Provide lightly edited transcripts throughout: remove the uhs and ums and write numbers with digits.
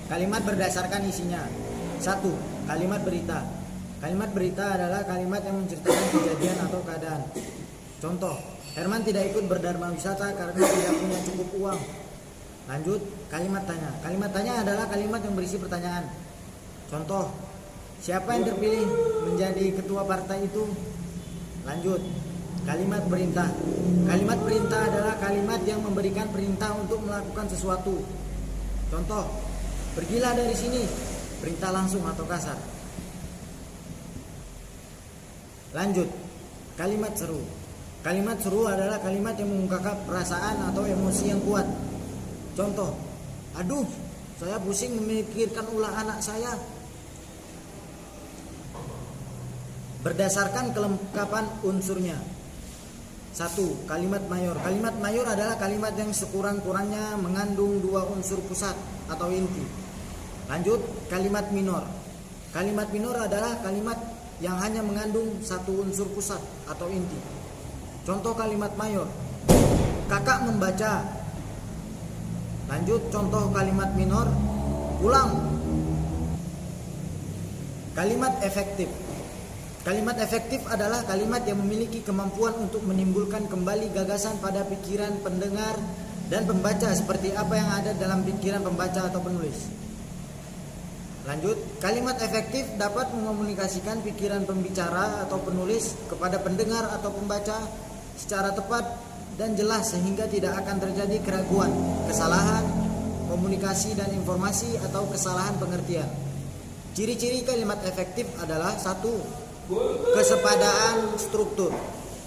Kalimat berdasarkan isinya. 1. Kalimat berita. Kalimat berita adalah kalimat yang menceritakan kejadian atau keadaan. Contoh, Herman tidak ikut berdharma wisata karena tidak punya cukup uang. Lanjut, kalimat tanya. Kalimat tanya adalah kalimat yang berisi pertanyaan. Contoh, siapa yang terpilih menjadi ketua partai itu? Lanjut, kalimat perintah. Kalimat perintah adalah kalimat yang memberikan perintah untuk melakukan sesuatu. Contoh, pergilah dari sini. Perintah langsung atau kasar. Lanjut, kalimat seru. Kalimat seru adalah kalimat yang mengungkapkan perasaan atau emosi yang kuat. Contoh, aduh, saya pusing memikirkan ulah anak saya. Berdasarkan kelengkapan unsurnya. 1. Kalimat mayor. Kalimat mayor adalah kalimat yang sekurang-kurangnya mengandung 2 unsur pusat atau inti. Lanjut, kalimat minor. Kalimat minor adalah kalimat yang hanya mengandung 1 unsur pusat atau inti. Contoh kalimat mayor, kakak membaca. Lanjut, contoh kalimat minor, pulang. Kalimat efektif. Kalimat efektif adalah kalimat yang memiliki kemampuan untuk menimbulkan kembali gagasan pada pikiran pendengar dan pembaca seperti apa yang ada dalam pikiran pembaca atau penulis. Lanjut, kalimat efektif dapat mengomunikasikan pikiran pembicara atau penulis kepada pendengar atau pembaca secara tepat dan jelas sehingga tidak akan terjadi keraguan, kesalahan komunikasi dan informasi atau kesalahan pengertian. Ciri-ciri kalimat efektif adalah 1. Kesepadaan struktur.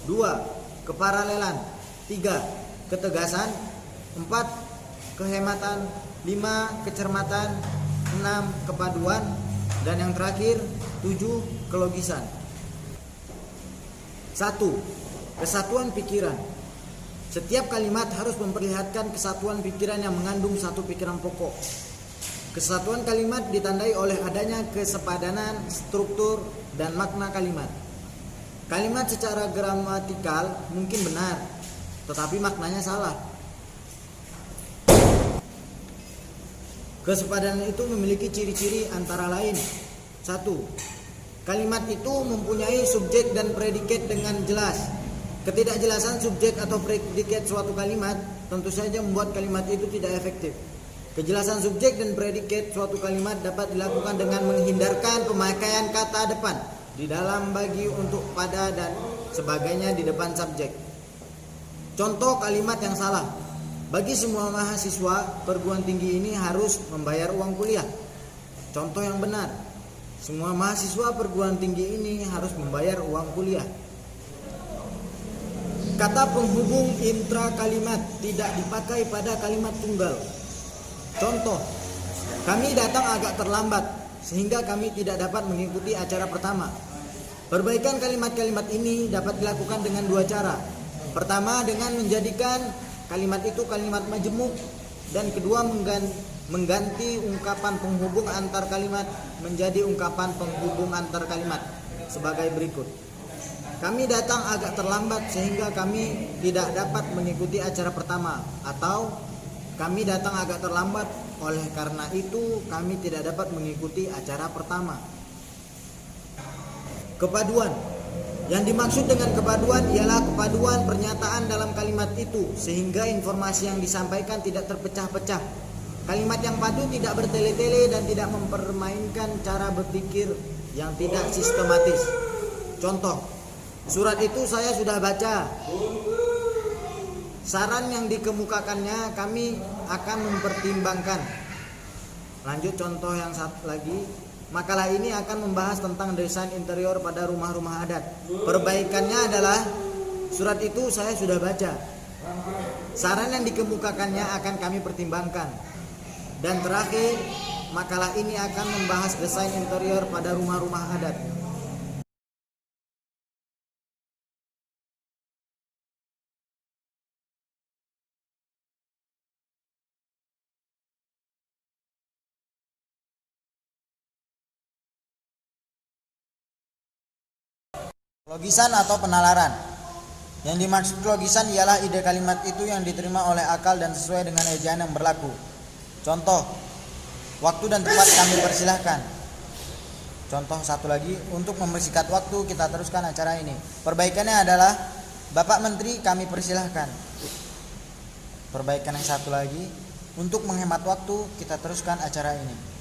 2. Keparalelan. 3. Ketegasan. 4. Kehematan. 5. Kecermatan. 6. Kepaduan. Dan yang terakhir 7. Kelogisan. 1. Kesatuan pikiran. Setiap kalimat harus memperlihatkan kesatuan pikiran yang mengandung satu pikiran pokok. Kesatuan kalimat ditandai oleh adanya kesepadanan struktur dan makna kalimat. Kalimat secara gramatikal mungkin benar, tetapi maknanya salah. Kesepadanan itu memiliki ciri-ciri antara lain. 1. Kalimat itu mempunyai subjek dan predikat dengan jelas. Ketidakjelasan subjek atau predikat suatu kalimat tentu saja membuat kalimat itu tidak efektif. Kejelasan subjek dan predikat suatu kalimat dapat dilakukan dengan menghindarkan pemakaian kata depan di dalam bagi untuk pada dan sebagainya di depan subjek. Contoh kalimat yang salah. Bagi semua mahasiswa perguruan tinggi ini harus membayar uang kuliah. Contoh yang benar. Semua mahasiswa perguruan tinggi ini harus membayar uang kuliah. Kata penghubung intra kalimat tidak dipakai pada kalimat tunggal. Contoh, kami datang agak terlambat sehingga kami tidak dapat mengikuti acara pertama. Perbaikan kalimat-kalimat ini dapat dilakukan dengan 2 cara. Pertama, dengan menjadikan kalimat itu kalimat majemuk, dan kedua mengganti ungkapan penghubung antar kalimat menjadi ungkapan penghubung antar kalimat sebagai berikut. Kami datang agak terlambat sehingga kami tidak dapat mengikuti acara pertama, atau kami datang agak terlambat oleh karena itu kami tidak dapat mengikuti acara pertama. Kepaduan. Yang dimaksud dengan kepaduan ialah kepaduan pernyataan dalam kalimat itu sehingga informasi yang disampaikan tidak terpecah-pecah. Kalimat yang padu tidak bertele-tele dan tidak mempermainkan cara berpikir yang tidak sistematis. Contoh, surat itu saya sudah baca. Saran yang dikemukakannya kami akan mempertimbangkan. Lanjut contoh yang satu lagi. Makalah ini akan membahas tentang desain interior pada rumah-rumah adat. Perbaikannya adalah surat itu saya sudah baca. Saran yang dikemukakannya akan kami pertimbangkan. Dan terakhir, makalah ini akan membahas desain interior pada rumah-rumah adat. Logisan atau penalaran. Yang dimaksud logisan ialah ide kalimat itu yang diterima oleh akal dan sesuai dengan ejaan yang berlaku. Contoh, Waktu dan tempat kami persilahkan. Contoh satu lagi, untuk mempersingkat waktu kita teruskan acara ini. Perbaikannya adalah Bapak Menteri kami persilahkan. Perbaikan yang satu lagi, untuk menghemat waktu kita teruskan acara ini.